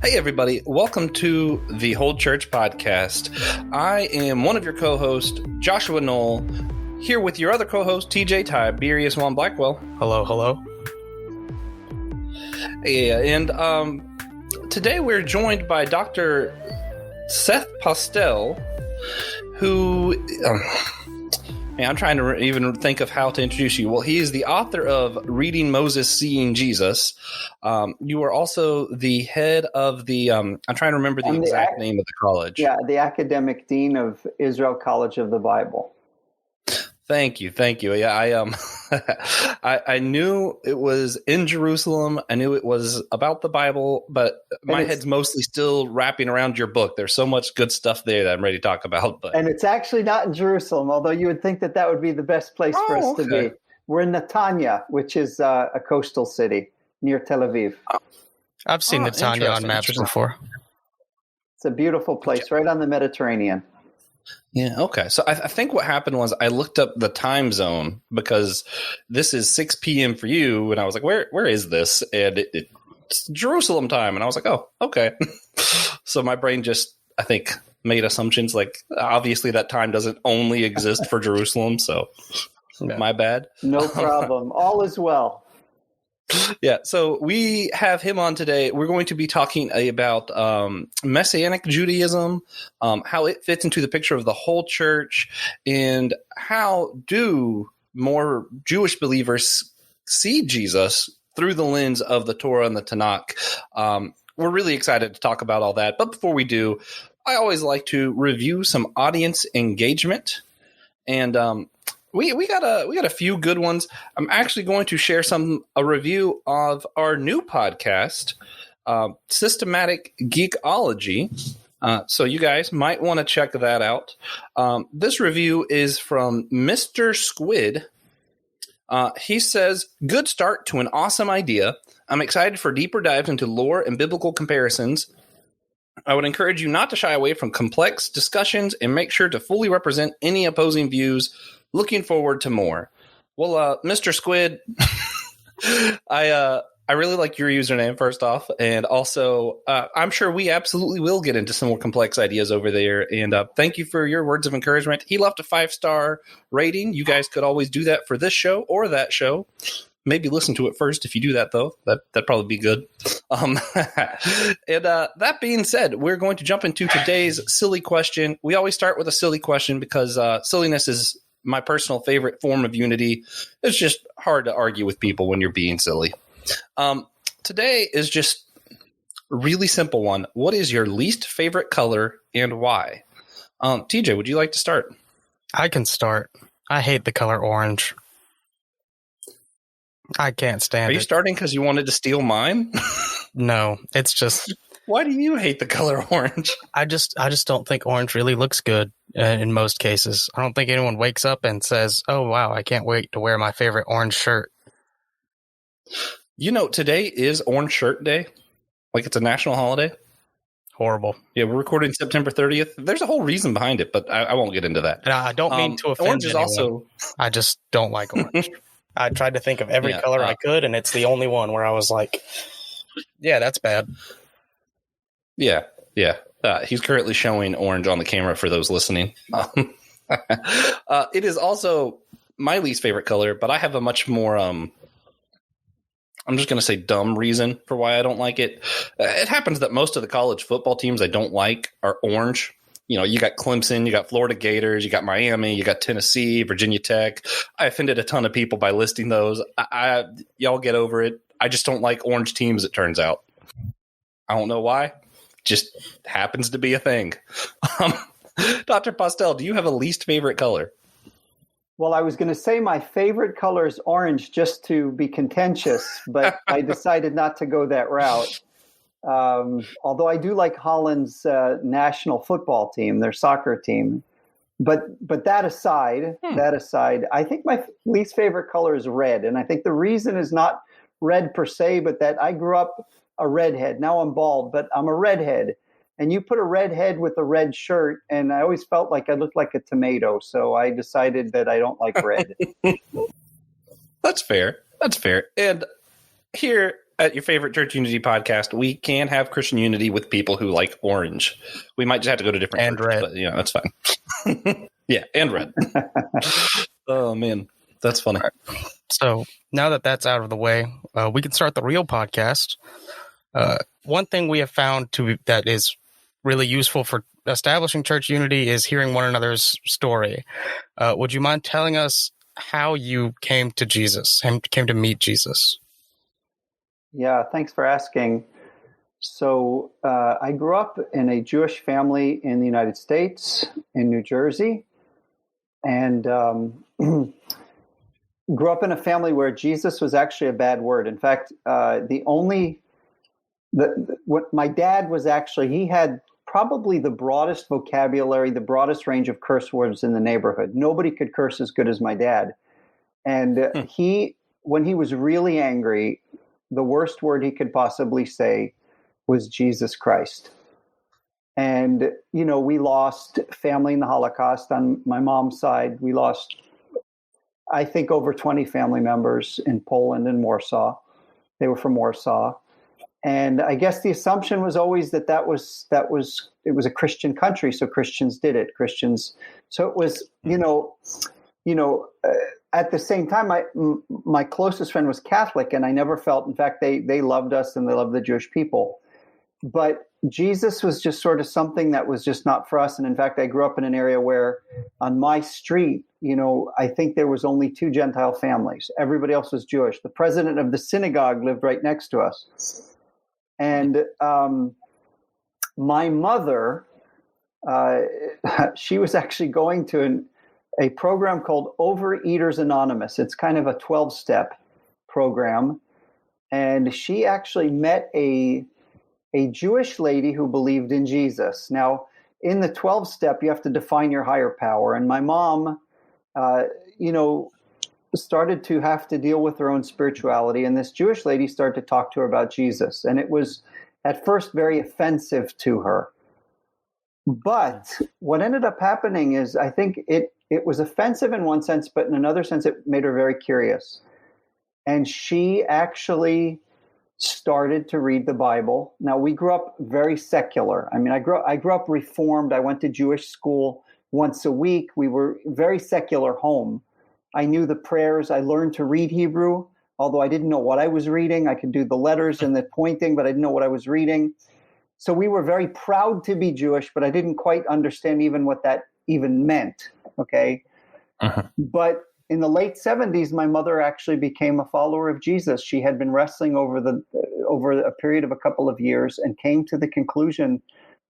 Hey, everybody. Welcome to the Whole Church podcast. I am one of your co-hosts, Joshua Knoll, here with your other co-host, TJ Tiberius Juan Blackwell. Hello, hello. Yeah, and today we're joined by Dr. Seth Postell, who... I'm trying to even think of how to introduce you. Well, he is the author of Reading Moses, Seeing Jesus. You are also the head of the, I'm trying to remember the exact name of the college. Yeah, the academic dean of Israel College of the Bible. Thank you. Yeah, I knew it was in Jerusalem. I knew it was about the Bible, but my head's mostly still wrapping around your book. There's so much good stuff there that I'm ready to talk about. And it's actually not in Jerusalem, although you would think that would be the best place for us to be. We're in Netanya, which is a coastal city near Tel Aviv. I've seen Netanya on maps before. It's a beautiful place right on the Mediterranean. Yeah. Okay. So I think what happened was I looked up the time zone because this is 6 p.m. for you. And I was like, where is this? And it's Jerusalem time. And I was like, oh, okay. So my brain just, I think, made assumptions. Like, obviously that time doesn't only exist for Jerusalem. So my bad. No problem. All is well. Yeah, so we have him on today. We're going to be talking about Messianic Judaism, how it fits into the picture of the whole church, and how do more Jewish believers see Jesus through the lens of the Torah and the Tanakh. We're really excited to talk about all that. But before we do, I always like to review some audience engagement. And We got a few good ones. I'm actually going to share a review of our new podcast, Systematic Geekology. So you guys might want to check that out. This review is from Mr. Squid. He says, "Good start to an awesome idea. I'm excited for deeper dives into lore and biblical comparisons. I would encourage you not to shy away from complex discussions and make sure to fully represent any opposing views. Looking forward to more." Well, Mr. Squid, I really like your username, first off. And also, I'm sure we absolutely will get into some more complex ideas over there. And thank you for your words of encouragement. He left a 5-star rating. You guys could always do that for this show or that show. Maybe listen to it first if you do that, though. That'd probably be good. And that being said, we're going to jump into today's silly question. We always start with a silly question because silliness is my personal favorite form of unity. It's just hard to argue with people when you're being silly. Today is just a really simple one. What is your least favorite color and why? TJ, would you like to start? I can start. I hate the color orange. I can't stand it. Are you starting because you wanted to steal mine? No, it's just... Why do you hate the color orange? I just don't think orange really looks good in most cases. I don't think anyone wakes up and says, "Oh, wow, I can't wait to wear my favorite orange shirt." You know, today is Orange Shirt Day. Like, it's a national holiday. Horrible. Yeah, we're recording September 30th. There's a whole reason behind it, but I won't get into that. And I don't mean to offend orange is anyone. Also... I just don't like orange. I tried to think of every color I could, and it's the only one where I was like, yeah, that's bad. Yeah. He's currently showing orange on the camera for those listening. It is also my least favorite color, but I have a much more, I'm just going to say dumb reason for why I don't like it. It happens that most of the college football teams I don't like are orange. You know, you got Clemson, you got Florida Gators, you got Miami, you got Tennessee, Virginia Tech. I offended a ton of people by listing those. Y'all get over it. I just don't like orange teams, it turns out. I don't know why. Just happens to be a thing. Dr. Postell, do you have a least favorite color? Well, I was going to say my favorite color is orange just to be contentious, but I decided not to go that route. Although I do like Holland's national football team, their soccer team. But that aside, I think my least favorite color is red. And I think the reason is not red per se, but that I grew up a redhead. Now I'm bald, but I'm a redhead. And you put a red head with a red shirt, and I always felt like I looked like a tomato. So I decided that I don't like red. That's fair. And here, at your favorite Church Unity podcast, we can have Christian unity with people who like orange. We might just have to go to different And churches, red. but that's fine. Yeah, and red. Oh man, that's funny. So now that that's out of the way, we can start the real podcast. One thing we have found that is really useful for establishing church unity is hearing one another's story. Would you mind telling us how you came to Jesus and came to meet Jesus? Yeah, thanks for asking. So I grew up in a Jewish family in the United States, in New Jersey, and grew up in a family where Jesus was actually a bad word. In fact, what my dad was actually, he had probably the broadest vocabulary, the broadest range of curse words in the neighborhood. Nobody could curse as good as my dad. And when he was really angry, the worst word he could possibly say was Jesus Christ. And, we lost family in the Holocaust on my mom's side. We lost, I think, over 20 family members in Poland and Warsaw. They were from Warsaw. And I guess the assumption was always that it was a Christian country, so Christians did it. So it was, at the same time, my closest friend was Catholic, and I never felt, in fact, they loved us and they loved the Jewish people. But Jesus was just sort of something that was just not for us. And in fact, I grew up in an area where on my street, I think there was only 2 Gentile families. Everybody else was Jewish. The president of the synagogue lived right next to us. And my mother, she was actually going to a program called Overeaters Anonymous. It's kind of a 12-step program. And she actually met a Jewish lady who believed in Jesus. Now, in the 12-step, you have to define your higher power. And my mom, started to have to deal with her own spirituality. And this Jewish lady started to talk to her about Jesus. And it was at first very offensive to her. But what ended up happening is, I think it was offensive in one sense, but in another sense, it made her very curious. And she actually started to read the Bible. Now, we grew up very secular. I mean, I grew up Reformed. I went to Jewish school once a week. We were a very secular home. I knew the prayers. I learned to read Hebrew, although I didn't know what I was reading. I could do the letters and the pointing, but I didn't know what I was reading. So we were very proud to be Jewish, but I didn't quite understand even what that even meant. Okay. Uh-huh. But in the late 70s, my mother actually became a follower of Jesus. She had been wrestling over a period of a couple of years and came to the conclusion,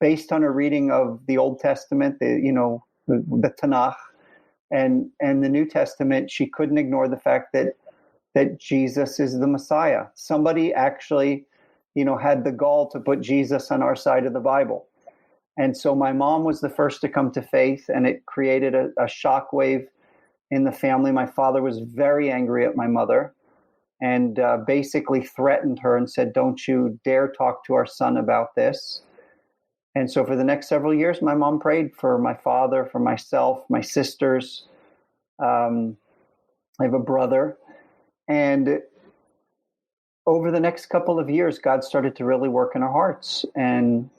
based on her reading of the Old Testament, the Tanakh, and the New Testament, she couldn't ignore the fact that Jesus is the Messiah. Somebody actually, had the gall to put Jesus on our side of the Bible. And so my mom was the first to come to faith, and it created a shockwave in the family. My father was very angry at my mother and basically threatened her and said, "Don't you dare talk to our son about this." And so for the next several years, my mom prayed for my father, for myself, my sisters. I have a brother. And over the next couple of years, God started to really work in our hearts. And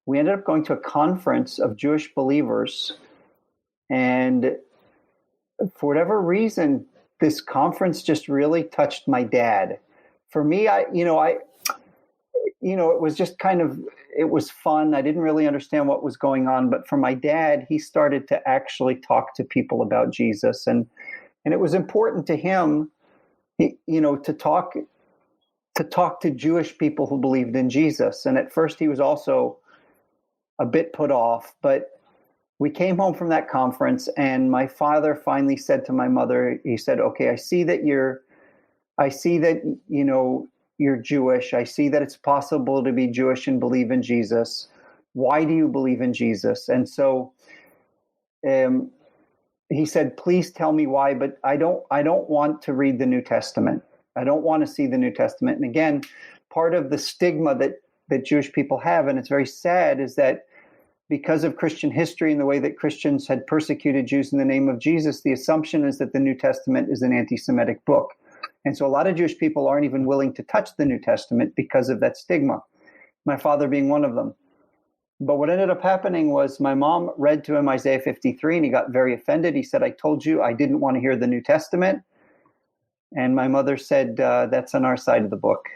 we ended up going to a conference of Jewish believers. And for whatever reason, this conference just really touched my dad. For me, it was just it was fun. I didn't really understand what was going on. But for my dad, he started to actually talk to people about Jesus. And it was important to him, to talk to Jewish people who believed in Jesus. And at first he was also a bit put off, but we came home from that conference, and my father finally said to my mother, he said, "Okay, I see that you're Jewish. I see that it's possible to be Jewish and believe in Jesus. Why do you believe in Jesus?" And so he said, "Please tell me why, but I don't want to read the New Testament. I don't want to see the New Testament." And again, part of the stigma that Jewish people have, and it's very sad, is that because of Christian history and the way that Christians had persecuted Jews in the name of Jesus, the assumption is that the New Testament is an anti-Semitic book. And so a lot of Jewish people aren't even willing to touch the New Testament because of that stigma, my father being one of them. But what ended up happening was my mom read to him Isaiah 53, and he got very offended. He said, I told you I didn't want to hear the New Testament. And my mother said, that's on our side of the book.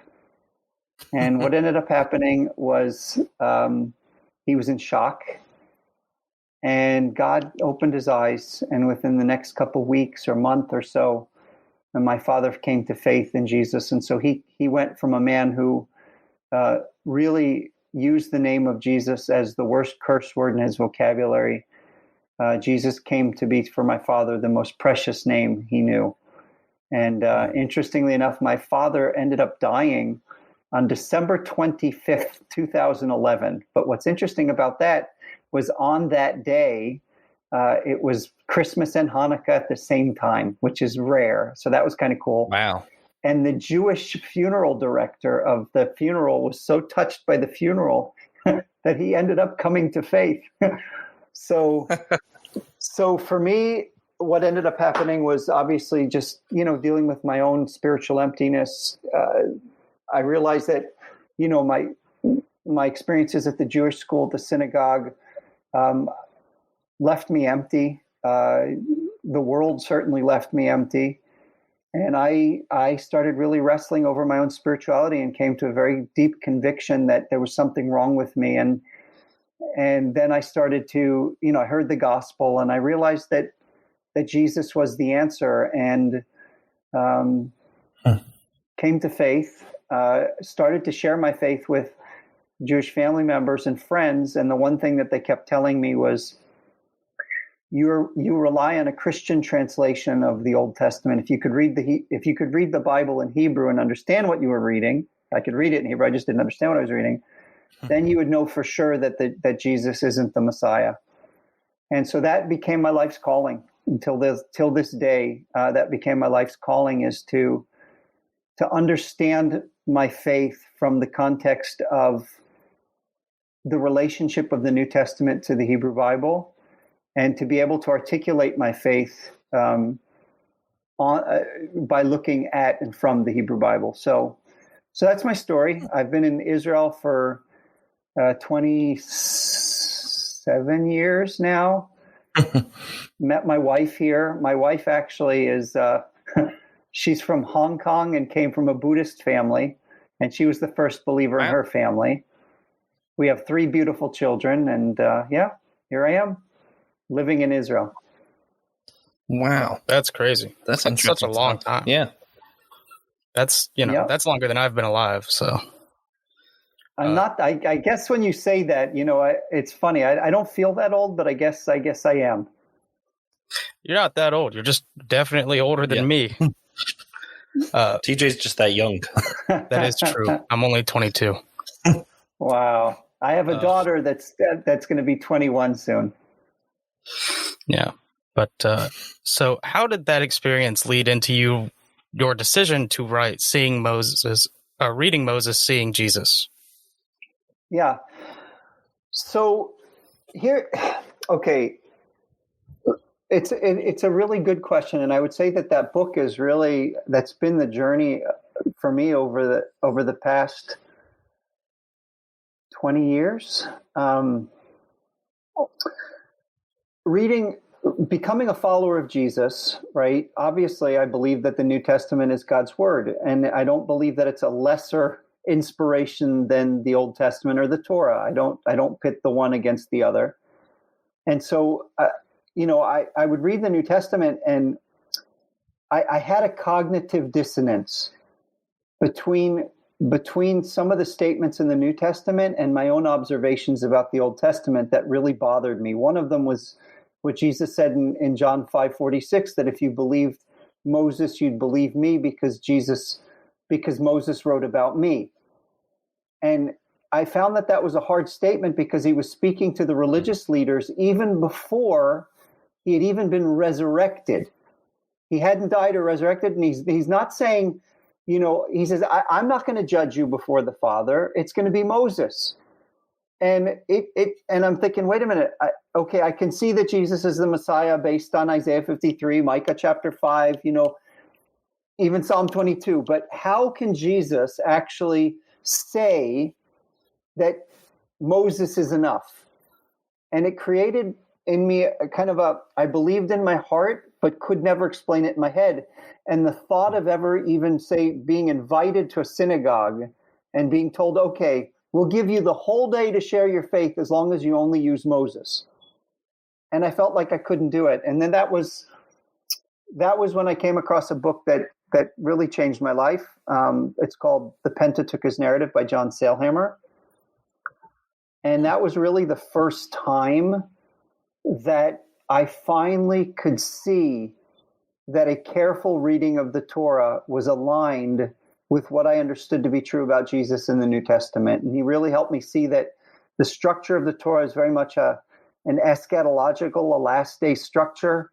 And what ended up happening was he was in shock. And God opened his eyes. And within the next couple of weeks or month or so, and my father came to faith in Jesus. And so he went from a man who really used the name of Jesus as the worst curse word in his vocabulary. Jesus came to be, for my father, the most precious name he knew. And interestingly enough, my father ended up dying on December 25th, 2011. But what's interesting about that was on that day, it was Christmas and Hanukkah at the same time, which is rare. So that was kind of cool. Wow. And the Jewish funeral director of the funeral was so touched by the funeral that he ended up coming to faith. So for me, what ended up happening was obviously just, dealing with my own spiritual emptiness. I realized that, my experiences at the Jewish school, the synagogue, left me empty. The world certainly left me empty. And I started really wrestling over my own spirituality and came to a very deep conviction that there was something wrong with me. And then I started to, I heard the gospel and I realized that Jesus was the answer, and came to faith, started to share my faith with Jewish family members and friends. And the one thing that they kept telling me was, you rely on a Christian translation of the Old Testament. If you could read the Bible in Hebrew and understand what you were reading, I could read it in Hebrew, I just didn't understand what I was reading, then you would know for sure that Jesus isn't the Messiah. And so that became my life's calling till this day. That became my life's calling, is to understand my faith from the context of the relationship of the New Testament to the Hebrew Bible, and to be able to articulate my faith by looking at and from the Hebrew Bible. So that's my story. I've been in Israel for 27 years now. Met my wife here. My wife actually is, she's from Hong Kong and came from a Buddhist family, and she was the first believer in her family. We have 3 beautiful children, and here I am, living in Israel. Wow. That's crazy. That's such a long time. Yeah. That's, that's longer than I've been alive. So I'm not, I guess when you say that, it's funny. I don't feel that old, but I guess I am. You're not that old. You're just definitely older than me. TJ's just that young. That is true. I'm only 22. Wow. I have a daughter that's going to be 21 soon. Yeah. But so how did that experience lead into your decision to write reading Moses, Seeing Jesus? Yeah. So here, okay. It's a really good question. And I would say that book is that's been the journey for me over the past 20 years. Becoming a follower of Jesus, right? Obviously, I believe that the New Testament is God's word, and I don't believe that it's a lesser inspiration than the Old Testament or the Torah. I don't pit the one against the other. And so, I would read the New Testament, and I had a cognitive dissonance between some of the statements in the New Testament and my own observations about the Old Testament that really bothered me. One of them was what Jesus said in John 5:46, that if you believed Moses, you'd believe me because Moses wrote about me. And I found that was a hard statement because he was speaking to the religious leaders even before he had even been resurrected. He hadn't died or resurrected, and he's not saying, he says, I'm not going to judge you before the Father. It's going to be Moses. And and I'm thinking, wait a minute. I can see that Jesus is the Messiah based on Isaiah 53, Micah chapter 5, even Psalm 22. But how can Jesus actually say that Moses is enough? And it created in me a kind of I believed in my heart, but could never explain it in my head. And the thought of ever even being invited to a synagogue and being told, okay, we'll give you the whole day to share your faith as long as you only use Moses. And I felt like I couldn't do it. And then that was when I came across a book that really changed my life. It's called The Pentateuch's Narrative by John Sailhamer. And that was really the first time that I finally could see that a careful reading of the Torah was aligned with what I understood to be true about Jesus in the New Testament. And he really helped me see that the structure of the Torah is very much an eschatological, a last day structure.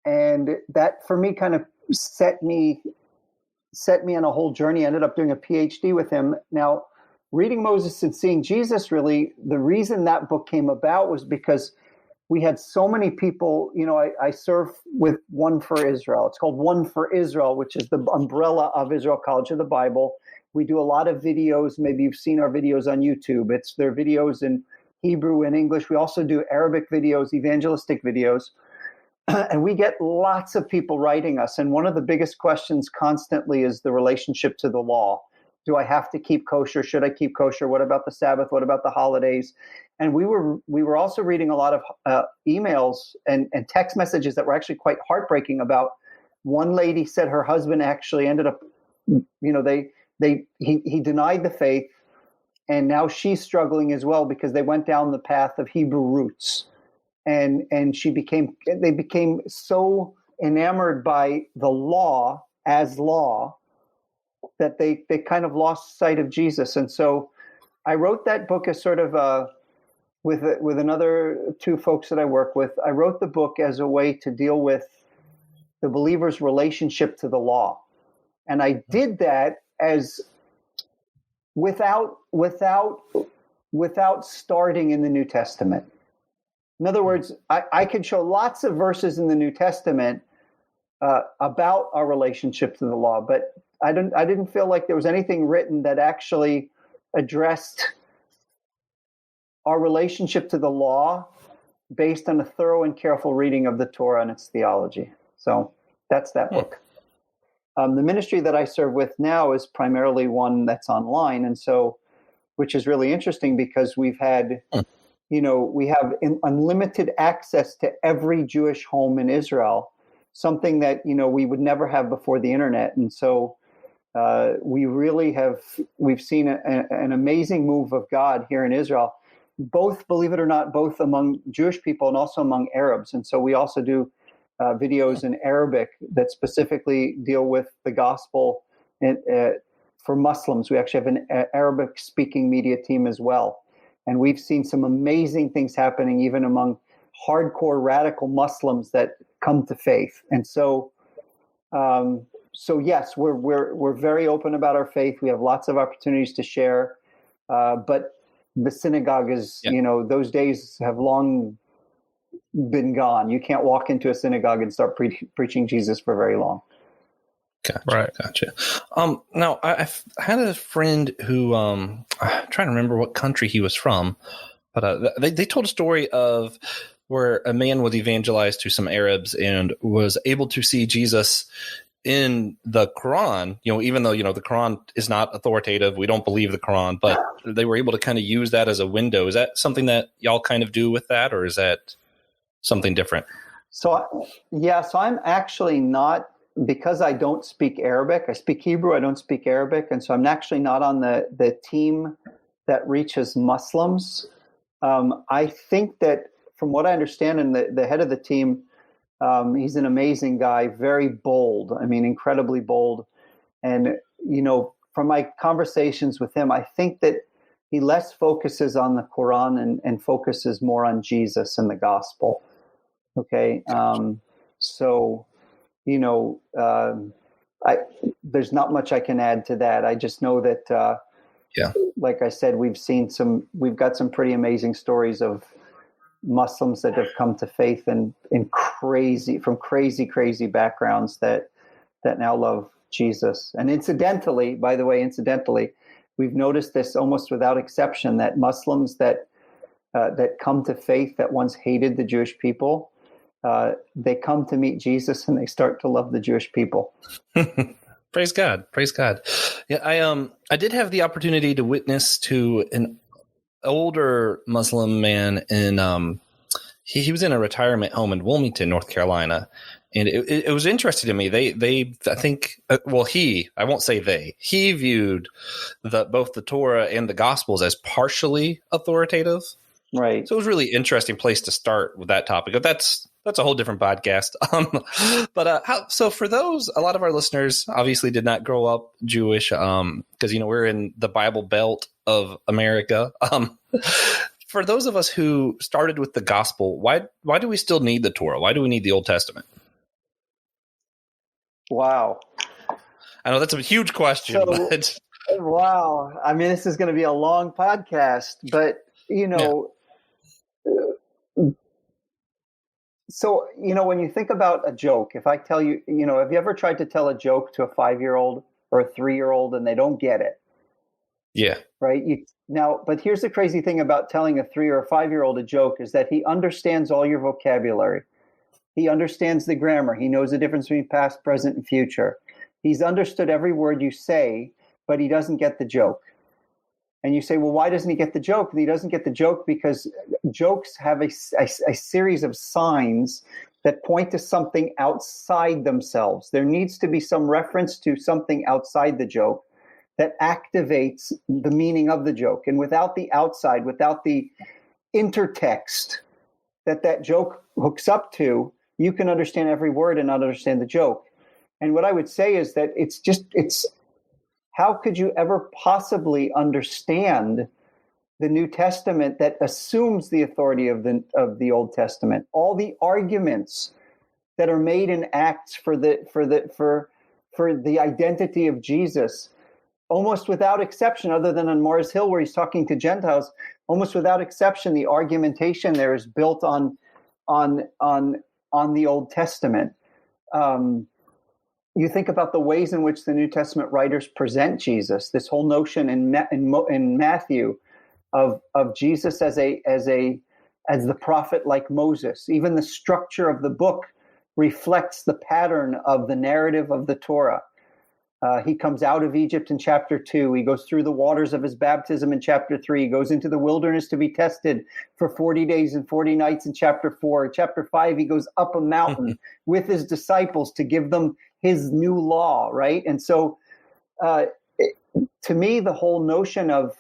And that for me kind of set me on a whole journey. I ended up doing a PhD with him. Now, reading Moses and seeing Jesus, really, the reason that book came about was because we had so many people. I serve with One for Israel. It's called One for Israel, which is the umbrella of Israel College of the Bible. We do a lot of videos. Maybe you've seen our videos on YouTube. There are videos in Hebrew and English. We also do Arabic videos, evangelistic videos. And we get lots of people writing us. And one of the biggest questions constantly is the relationship to the law. Do I have to keep kosher? Should I keep kosher? What about the Sabbath? What about the holidays? And we were also reading a lot of emails and text messages that were actually quite heartbreaking about one lady said her husband actually ended up, he denied the faith, and now she's struggling as well because they went down the path of Hebrew roots. And they became so enamored by the law as law that they kind of lost sight of Jesus. And so I wrote that book as sort of with another two folks that I work with. I wrote the book as a way to deal with the believer's relationship to the law. And I did that as without starting in the New Testament. In other words, I could show lots of verses in the New Testament about our relationship to the law, but I didn't feel like there was anything written that actually addressed our relationship to the law based on a thorough and careful reading of the Torah and its theology. So that's that book. The ministry that I serve with now is primarily one that's online, and so, which is really interesting because we've had, we have unlimited access to every Jewish home in Israel, something that, we would never have before the internet. And so we've seen an amazing move of God here in Israel, both, believe it or not, both among Jewish people and also among Arabs. And so we also do videos in Arabic that specifically deal with the gospel for Muslims. We actually have an Arabic speaking media team as well. And we've seen some amazing things happening even among hardcore radical Muslims that come to faith. And so, yes, we're very open about our faith. We have lots of opportunities to share, but the synagogue is, those days have long been gone. You can't walk into a synagogue and start preaching Jesus for very long. Gotcha. Now, I've had a friend who, I'm trying to remember what country he was from, but they told a story of where a man was evangelized to some Arabs and was able to see Jesus in the Quran, even though, the Quran is not authoritative. We don't believe the Quran, but they were able to kind of use that as a window. Is that something that y'all kind of do with that, or is that something different? So I'm actually not, because I don't speak Arabic. I speak Hebrew. I don't speak Arabic. And so I'm actually not on the team that reaches Muslims. I think that from what I understand, and the head of the team, he's an amazing guy, very bold. I mean, incredibly bold. And, from my conversations with him, I think that he less focuses on the Quran and focuses more on Jesus and the gospel. Okay. So, there's not much I can add to that. I just know that, like I said, we've got some pretty amazing stories of Muslims that have come to faith from crazy backgrounds that now love Jesus. And incidentally, by the way, we've noticed this almost without exception, that Muslims that come to faith that once hated the Jewish people, they come to meet Jesus and they start to love the Jewish people. Praise God. Praise God. Yeah, I did have the opportunity to witness to an older Muslim man in he was in a retirement home in Wilmington, North Carolina. And it was interesting to me. I think, I won't say they, he viewed both the Torah and the Gospels as partially authoritative. Right. So it was a really interesting place to start with that topic. That's a whole different podcast. So for those, a lot of our listeners obviously did not grow up Jewish because, we're in the Bible Belt of America. For those of us who started with the Gospel, why do we still need the Torah? Why do we need the Old Testament? Wow. I know that's a huge question. But wow. I mean, this is going to be a long podcast, but, So, when you think about a joke, if I tell you, have you ever tried to tell a joke to a 5-year-old or a 3-year-old and they don't get it? Yeah. Right. But here's the crazy thing about telling a 3 or a 5-year-old a joke is that he understands all your vocabulary. He understands the grammar. He knows the difference between past, present, and future. He's understood every word you say, but he doesn't get the joke. And you say, well, why doesn't he get the joke? And he doesn't get the joke because jokes have a series of signs that point to something outside themselves. There needs to be some reference to something outside the joke that activates the meaning of the joke. And without the outside, without the intertext that joke hooks up to, you can understand every word and not understand the joke. And what I would say is that it's how could you ever possibly understand the New Testament that assumes the authority of the Old Testament? All the arguments that are made in Acts for the identity of Jesus, almost without exception, other than on Mars Hill where he's talking to Gentiles, almost without exception, the argumentation there is built on the Old Testament. You think about the ways in which the New Testament writers present Jesus. This whole notion in Matthew of Jesus as the prophet like Moses. Even the structure of the book reflects the pattern of the narrative of the Torah. He comes out of Egypt in chapter 2. He goes through the waters of his baptism in chapter 3. He goes into the wilderness to be tested for 40 days and 40 nights in chapter 4. In chapter 5, he goes up a mountain with his disciples to give them his new law, right? And so to me, the whole notion of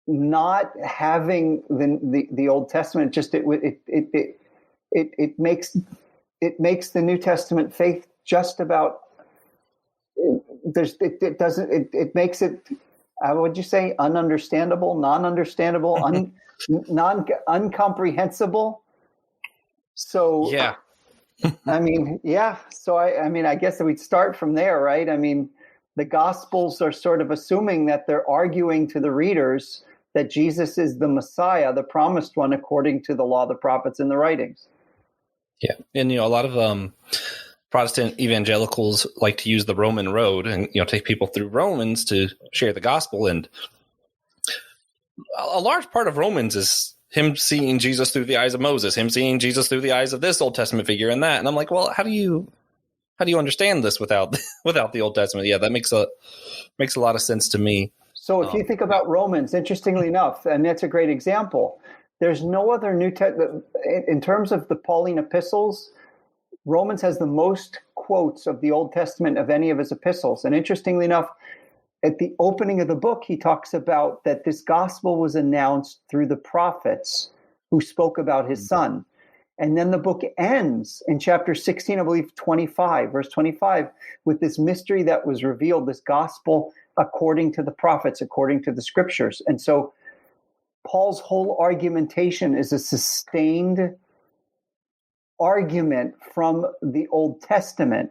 not having the Old Testament, just it makes the New Testament faith just about it makes it, would you say, ununderstandable, non-understandable, uncomprehensible. So yeah. I mean, yeah. So I guess we'd start from there, right? I mean, the Gospels are sort of assuming that they're arguing to the readers that Jesus is the Messiah, the promised one, according to the law, the prophets, and the writings. Yeah, and a lot of Protestant evangelicals like to use the Roman road and take people through Romans to share the gospel, and a large part of Romans is him seeing Jesus through the eyes of Moses, him seeing Jesus through the eyes of this Old Testament figure and that. And I'm like, well, how do you understand this without the Old Testament? Yeah, that makes a lot of sense to me. So if you think about Romans, interestingly enough, and that's a great example, there's no other New Testament in terms of the Pauline epistles. Romans has the most quotes of the Old Testament of any of his epistles. And interestingly enough, at the opening of the book, he talks about that this gospel was announced through the prophets who spoke about his son. And then the book ends in chapter 16, I believe, verse 25, with this mystery that was revealed, this gospel according to the prophets, according to the scriptures. And so Paul's whole argumentation is a sustained argument from the Old Testament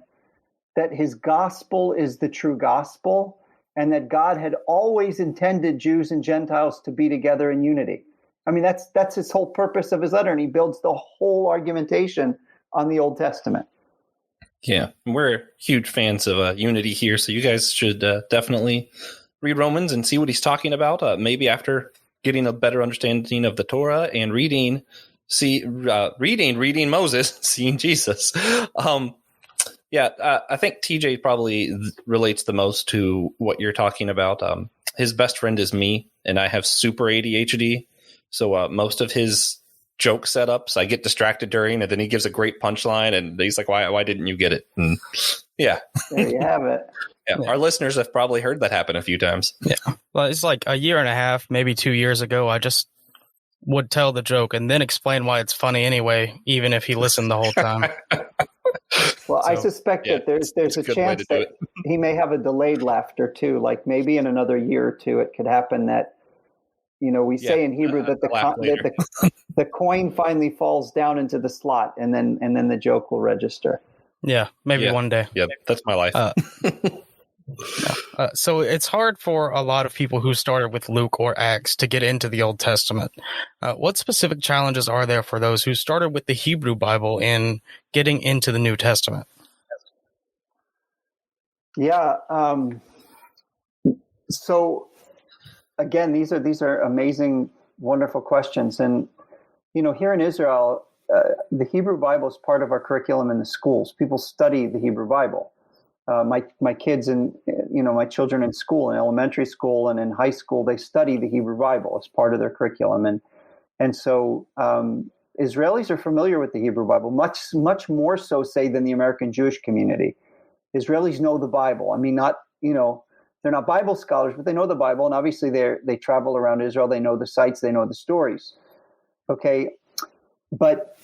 that his gospel is the true gospel and that God had always intended Jews and Gentiles to be together in unity. I mean, that's his whole purpose of his letter, and he builds the whole argumentation on the Old Testament. Yeah, we're huge fans of unity here, so you guys should definitely read Romans and see what he's talking about. Maybe after getting a better understanding of the Torah and reading Moses, seeing Jesus. I think TJ probably relates the most to what you're talking about. His best friend is me, and I have super ADHD, so most of his joke setups I get distracted during, and then he gives a great punchline, and he's like, "Why didn't you get it?" And yeah, there you have it. Yeah, our listeners have probably heard that happen a few times. Yeah, well, it's like a year and a half, maybe 2 years ago, I just would tell the joke and then explain why it's funny anyway, even if he listened the whole time. Well, I suspect that there's a chance that he may have a delayed laughter too. Like maybe in another year or two, it could happen that, we say in Hebrew that the coin finally falls down into the slot, and then the joke will register. Yeah, maybe one day. Yeah, that's my life. So it's hard for a lot of people who started with Luke or Acts to get into the Old Testament. What specific challenges are there for those who started with the Hebrew Bible in getting into the New Testament? Yeah. So again, these are amazing, wonderful questions. And, here in Israel, the Hebrew Bible is part of our curriculum in the schools. People study the Hebrew Bible. My kids and my children in school, in elementary school and in high school, they study the Hebrew Bible as part of their curriculum, and so Israelis are familiar with the Hebrew Bible much more so, say, than the American Jewish community. Israelis know the Bible. I mean, they're not Bible scholars, but they know the Bible, and obviously they travel around Israel. They know the sites, they know the stories. Okay, but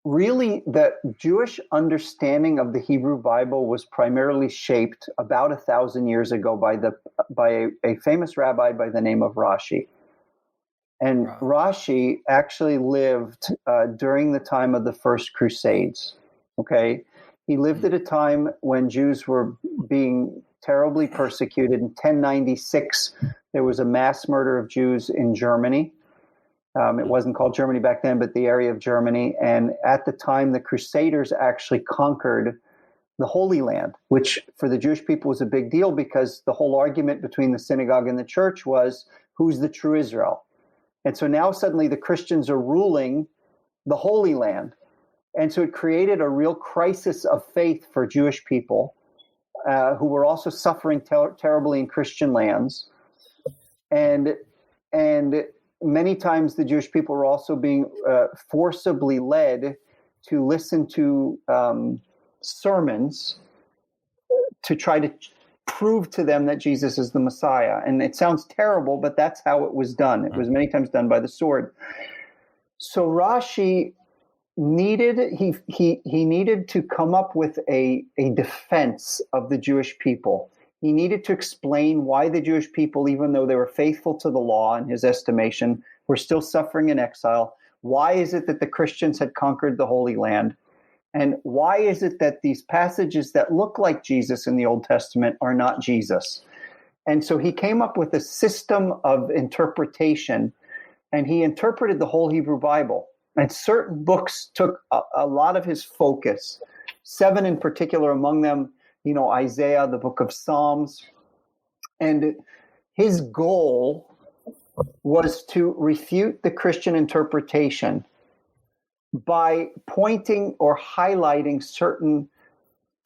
really, the Jewish understanding of the Hebrew Bible was primarily shaped about 1,000 years ago by a famous rabbi by the name of Rashi. And Rashi actually lived during the time of the First Crusades. Okay, he lived at a time when Jews were being terribly persecuted. In 1096, there was a mass murder of Jews in Germany. It wasn't called Germany back then, but the area of Germany. And at the time, the Crusaders actually conquered the Holy Land, which for the Jewish people was a big deal because the whole argument between the synagogue and the church was, who's the true Israel? And so now suddenly the Christians are ruling the Holy Land. And so it created a real crisis of faith for Jewish people who were also suffering terribly in Christian lands. And many times the Jewish people were also being forcibly led to listen to sermons to try to prove to them that Jesus is the Messiah. And it sounds terrible, but that's how it was done. It was many times done by the sword. So Rashi needed to come up with a defense of the Jewish people. He needed to explain why the Jewish people, even though they were faithful to the law in his estimation, were still suffering in exile. Why is it that the Christians had conquered the Holy Land? And why is it that these passages that look like Jesus in the Old Testament are not Jesus? And so he came up with a system of interpretation, and he interpreted the whole Hebrew Bible. And certain books took a lot of his focus, 7 in particular, among them, Isaiah, the book of Psalms. And his goal was to refute the Christian interpretation by pointing or highlighting certain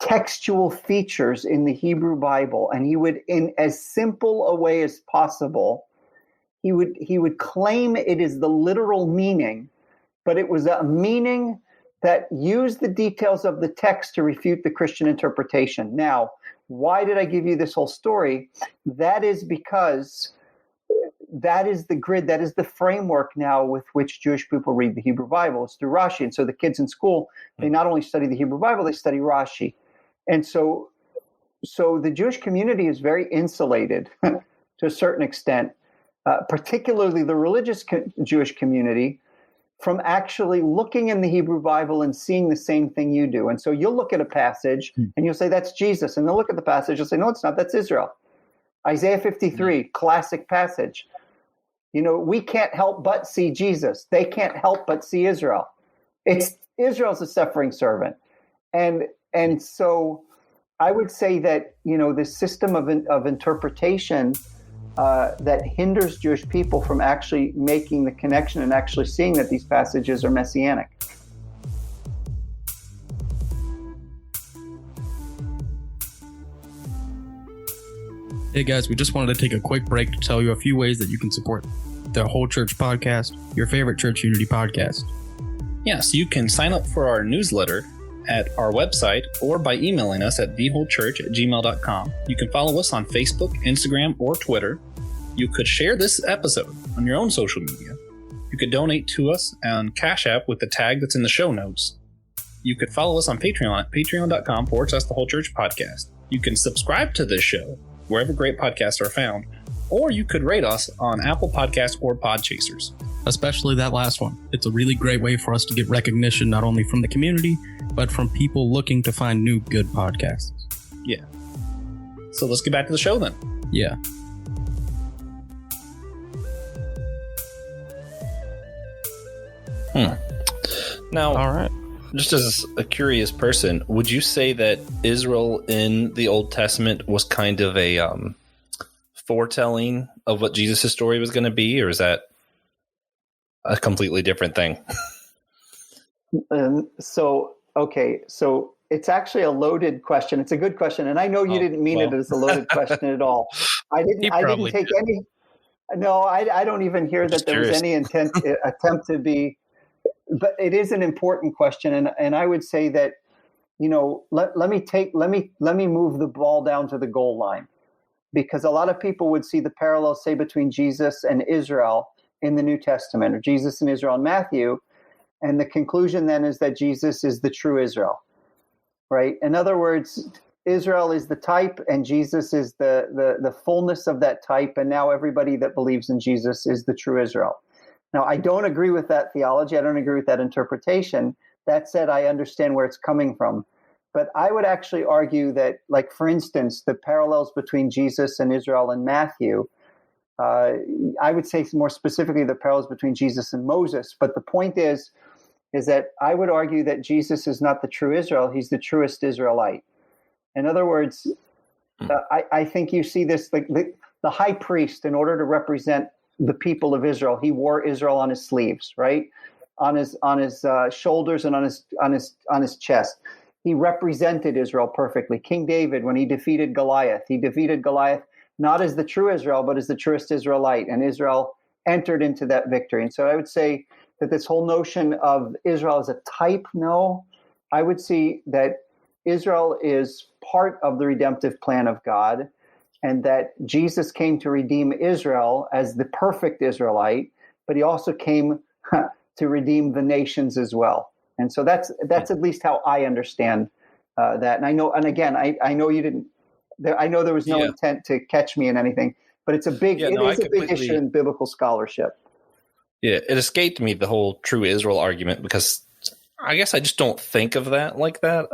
textual features in the Hebrew Bible. And he would, in as simple a way as possible, he would claim it is the literal meaning, but it was a meaning that used the details of the text to refute the Christian interpretation. Now, why did I give you this whole story? That is because that is the grid, that is the framework now with which Jewish people read the Hebrew Bible. It's through Rashi. And so the kids in school, they not only study the Hebrew Bible, they study Rashi. And so the Jewish community is very insulated to a certain extent, particularly the religious Jewish community, from actually looking in the Hebrew Bible and seeing the same thing you do. And so you'll look at a passage and you'll say, that's Jesus. And they'll look at the passage, you'll say, no, it's not, that's Israel. Isaiah 53, classic passage. We can't help but see Jesus. They can't help but see Israel. Israel's a suffering servant. And And so I would say that, this system of interpretation that hinders Jewish people from actually making the connection and actually seeing that these passages are messianic. Hey guys, we just wanted to take a quick break to tell you a few ways that you can support the Whole Church podcast, your favorite church unity podcast. Yeah, so you can sign up for our newsletter at our website or by emailing us at thewholechurch@gmail.com. You can follow us on Facebook, Instagram, or Twitter. You could share this episode on your own social media. You could donate to us on Cashapp with the tag that's in the show notes. You could follow us on Patreon at patreon.com/thewholechurchpodcast. You can subscribe to this show wherever great podcasts are found, or you could rate us on Apple Podcasts or Podchasers. Especially that last one. It's a really great way for us to get recognition not only from the community, but from people looking to find new good podcasts. Yeah. So let's get back to the show then. Yeah. Now, all right. Just as a curious person, would you say that Israel in the Old Testament was kind of a foretelling of what Jesus' story was going to be, or is that a completely different thing? So it's actually a loaded question. It's a good question, and I know you didn't mean it as a loaded question at all. I didn't take any. No, I don't even hear that there was any attempt to be. But it is an important question, and I would say that, let me move the ball down to the goal line, because a lot of people would see the parallels, say, between Jesus and Israel in the New Testament, or Jesus and Israel in Matthew, and the conclusion then is that Jesus is the true Israel, right? In other words, Israel is the type, and Jesus is the fullness of that type, and now everybody that believes in Jesus is the true Israel. Now, I don't agree with that theology. I don't agree with that interpretation. That said, I understand where it's coming from. But I would actually argue that, like, for instance, the parallels between Jesus and Israel in Matthew, I would say more specifically the parallels between Jesus and Moses. But the point is that I would argue that Jesus is not the true Israel. He's the truest Israelite. In other words, I think you see this, like the high priest, in order to represent the people of Israel, he wore Israel on his sleeves, right? On his shoulders and on his chest. He represented Israel perfectly. King David, when he defeated Goliath not as the true Israel, but as the truest Israelite, and Israel entered into that victory. And so I would say that this whole notion of Israel as a type, no. I would see that Israel is part of the redemptive plan of God, and that Jesus came to redeem Israel as the perfect Israelite, but he also came to redeem the nations as well. And so that's at least how I understand that. And I know, and again, I know you didn't. I know there was no intent to catch me in anything, but it's a big big issue in biblical scholarship. Yeah, it escaped me, the whole true Israel argument, because I guess I just don't think of that like that.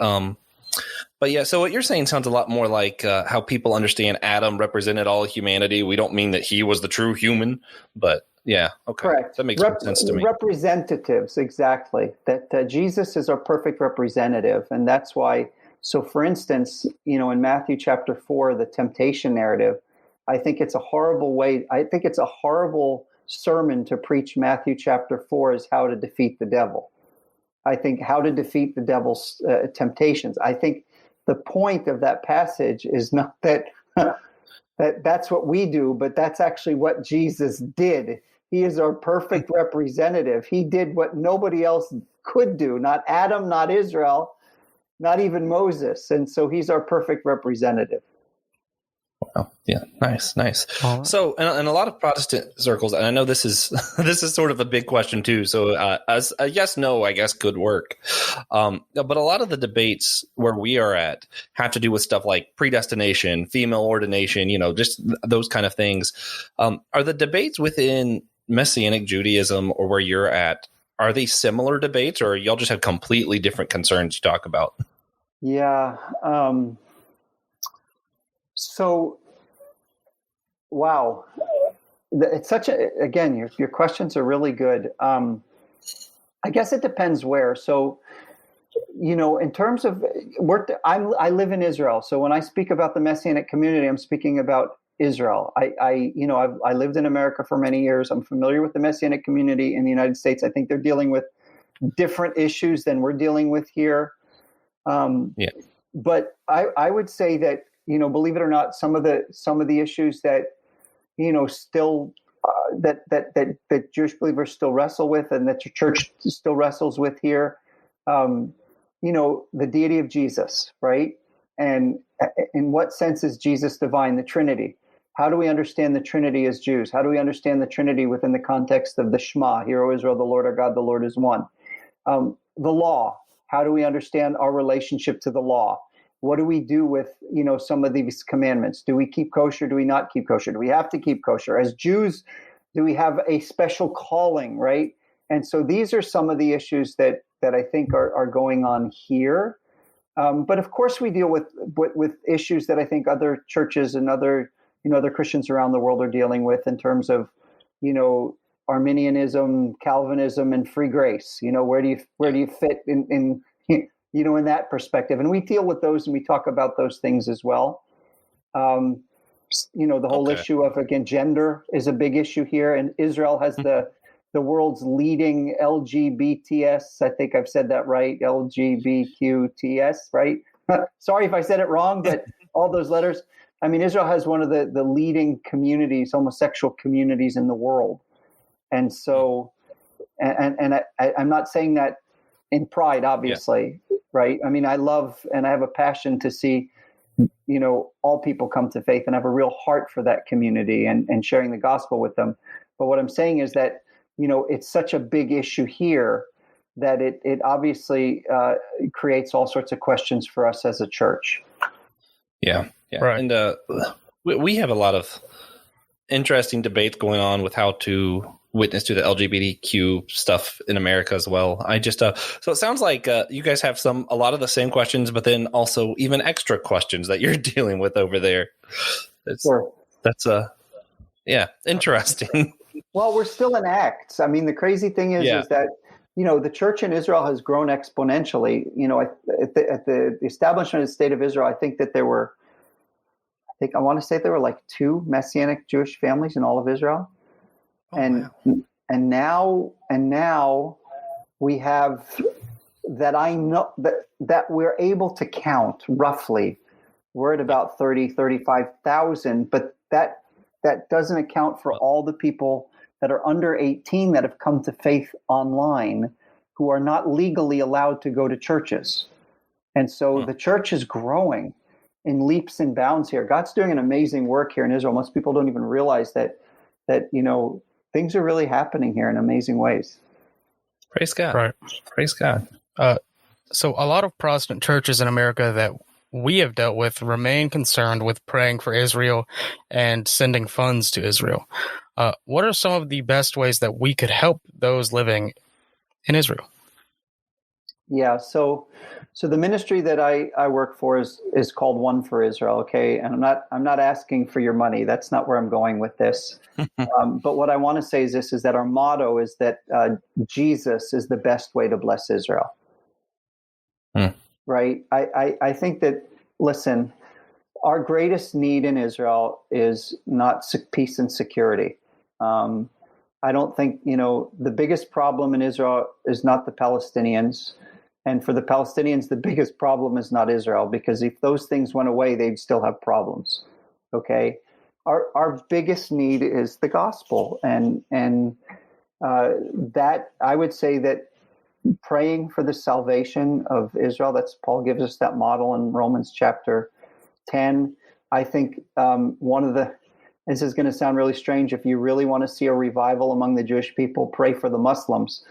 But yeah, so what you're saying sounds a lot more like how people understand Adam represented all humanity. We don't mean that he was the true human, but yeah, okay. Correct. That makes sense to me. Representatives, exactly. That Jesus is our perfect representative, and that's why. So, for instance, in Matthew chapter 4, the temptation narrative, I think it's a horrible sermon to preach Matthew chapter 4 is how to defeat the devil. I think how to defeat the devil's temptations. I think the point of that passage is not that that's what we do, but that's actually what Jesus did. He is our perfect representative. He did what nobody else could do, not Adam, not Israel, not even Moses. And so he's our perfect representative. Wow. Yeah. Nice. Right. So in a lot of Protestant circles, and I know this is sort of a big question too. So as a yes, no, I guess could work. But a lot of the debates where we are at have to do with stuff like predestination, female ordination, just those kind of things. Are the debates within Messianic Judaism, or where you're at, are they similar debates, or y'all just have completely different concerns you talk about? Yeah. So, wow, it's again, your questions are really good. I guess it depends where. So in terms of I live in Israel, so when I speak about the Messianic community, I'm speaking about Israel. I lived in America for many years. I'm familiar with the Messianic community in the United States. I think they're dealing with different issues than we're dealing with here. But I would say that, believe it or not, some of the issues that, still that Jewish believers still wrestle with, and that your church still wrestles with here, the deity of Jesus, right? And in what sense is Jesus divine? The Trinity. How do we understand the Trinity as Jews? How do we understand the Trinity within the context of the Shema? Hear, O Israel, the Lord our God, the Lord is one. The law. How do we understand our relationship to the law? What do we do with, some of these commandments? Do we keep kosher? Do we not keep kosher? Do we have to keep kosher? As Jews, do we have a special calling, right? And so these are some of the issues that I think are going on here. But of course, we deal with issues that I think other churches and other Christians around the world are dealing with in terms of, Arminianism, Calvinism, and free grace. Where do you fit in in that perspective? And we deal with those, and we talk about those things as well. The whole issue of, again, gender is a big issue here, and Israel has the world's leading LGBTS. I think I've said that right. LGBTQTS, right? Sorry if I said it wrong, but all those letters. I mean, Israel has one of the leading communities, homosexual communities in the world. And so, I'm not saying that in pride, obviously, right? I mean, I love and I have a passion to see, all people come to faith, and have a real heart for that community and sharing the gospel with them. But what I'm saying is that, it's such a big issue here that it obviously creates all sorts of questions for us as a church. Yeah. Right. And we have a lot of interesting debates going on with how to witness to the LGBTQ stuff in America as well. I just so it sounds like you guys have a lot of the same questions, but then also even extra questions that you're dealing with over there. Sure. That's interesting. Well, we're still in Acts. I mean, the crazy thing is that, the church in Israel has grown exponentially. At the establishment of the state of Israel, I think that I want to say there were like 2 Messianic Jewish families in all of Israel. And now we have that I know that we're able to count roughly. We're at about 35,000, but that doesn't account for all the people that are under 18 that have come to faith online, who are not legally allowed to go to churches. And so the church is growing in leaps and bounds here. God's doing an amazing work here in Israel. Most people don't even realize that things are really happening here in amazing ways. Praise God. Right. Praise God. So a lot of Protestant churches in America that we have dealt with remain concerned with praying for Israel and sending funds to Israel. What are some of the best ways that we could help those living in Israel? Yeah, so the ministry that I work for is called One for Israel, okay? And I'm not asking for your money. That's not where I'm going with this. But what I want to say is that our motto is that Jesus is the best way to bless Israel. Right? I think that, listen, our greatest need in Israel is not peace and security. I don't think, the biggest problem in Israel is not the Palestinians. And for the Palestinians, the biggest problem is not Israel, because if those things went away, they'd still have problems. Okay? Our biggest need is the gospel. And that, I would say that praying for the salvation of Israel, that's Paul gives us that model in Romans chapter 10. I think this is going to sound really strange. If you really want to see a revival among the Jewish people, pray for the Muslims.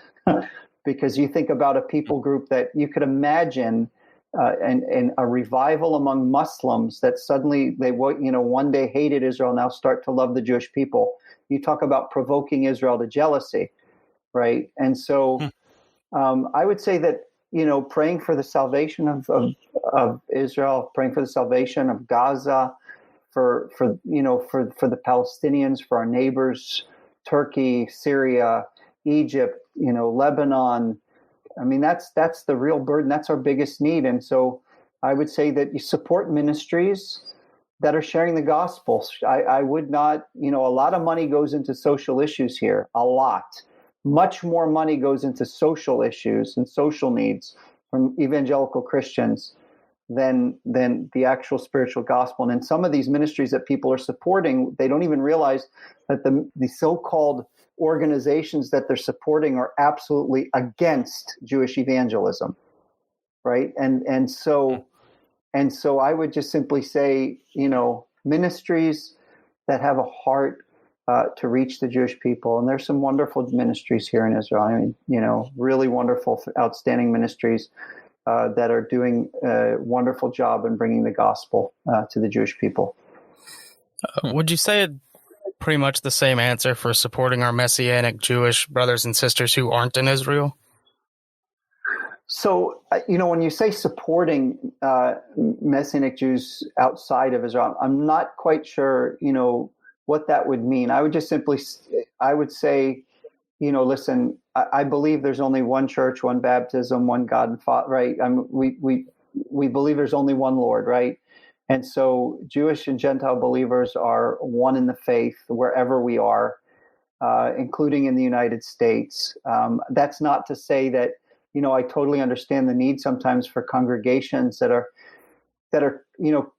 Because you think about a people group that you could imagine and a revival among Muslims that suddenly they one day hated Israel, now start to love the Jewish people. You talk about provoking Israel to jealousy, right? And so I would say that, praying for the salvation of Israel, praying for the salvation of Gaza, for the Palestinians, for our neighbors, Turkey, Syria, Egypt, Lebanon, I mean, that's the real burden. That's our biggest need. And so I would say that you support ministries that are sharing the gospel. I would not, a lot of money goes into social issues here, a lot. Much more money goes into social issues and social needs from evangelical Christians than the actual spiritual gospel. And in some of these ministries that people are supporting, they don't even realize that the so-called organizations that they're supporting are absolutely against Jewish evangelism, right? And so I would just simply say, ministries that have a heart to reach the Jewish people, and there's some wonderful ministries here in Israel. I mean, really wonderful, outstanding ministries that are doing a wonderful job in bringing the gospel to the Jewish people. Would you say pretty much the same answer for supporting our Messianic Jewish brothers and sisters who aren't in Israel? So, when you say supporting Messianic Jews outside of Israel, I'm not quite sure, what that would mean. I would just simply, I would say, listen, I believe there's only one church, one baptism, one God and Father, right? We believe there's only one Lord, right? And so Jewish and Gentile believers are one in the faith wherever we are, including in the United States. That's not to say that, I totally understand the need sometimes for congregations that are,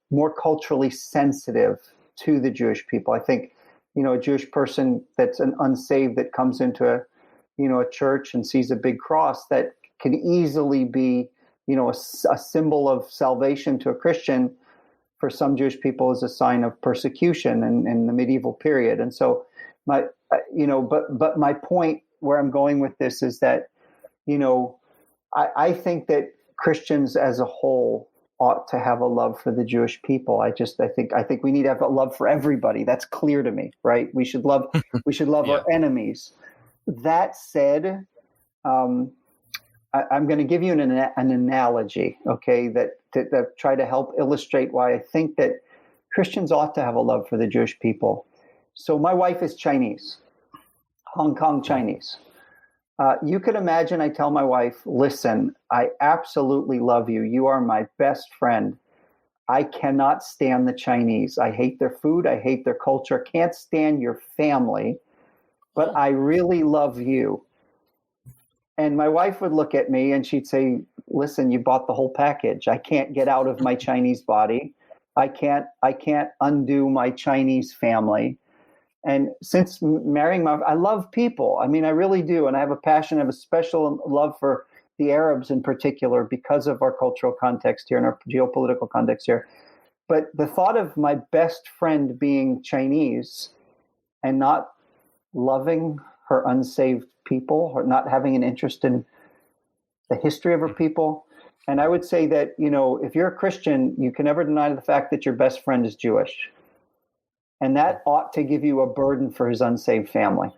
more culturally sensitive to the Jewish people. I think, a Jewish person that's an unsaved that comes into a church and sees a big cross that can easily be, a symbol of salvation to a Christian for some Jewish people is a sign of persecution in the medieval period. And so but my point where I'm going with this is that, I think that Christians as a whole ought to have a love for the Jewish people. I think we need to have a love for everybody. That's clear to me, right? We should love Yeah. our enemies. That said, I'm going to give you an analogy, okay, that try to help illustrate why I think that Christians ought to have a love for the Jewish people. So my wife is Chinese, Hong Kong Chinese. You could imagine I tell my wife, listen, I absolutely love you. You are my best friend. I cannot stand the Chinese. I hate their food. I hate their culture. Can't stand your family, but I really love you. And my wife would look at me and she'd say, listen, you bought the whole package. I can't get out of my Chinese body. I can't undo my Chinese family. And since marrying I love people. I mean, I really do. And I have a passion, I have a special love for the Arabs in particular because of our cultural context here and our geopolitical context here. But the thought of my best friend being Chinese and not loving her unsaved people or not having an interest in the history of her people. And I would say that, if you're a Christian, you can never deny the fact that your best friend is Jewish. And that ought to give you a burden for his unsaved family.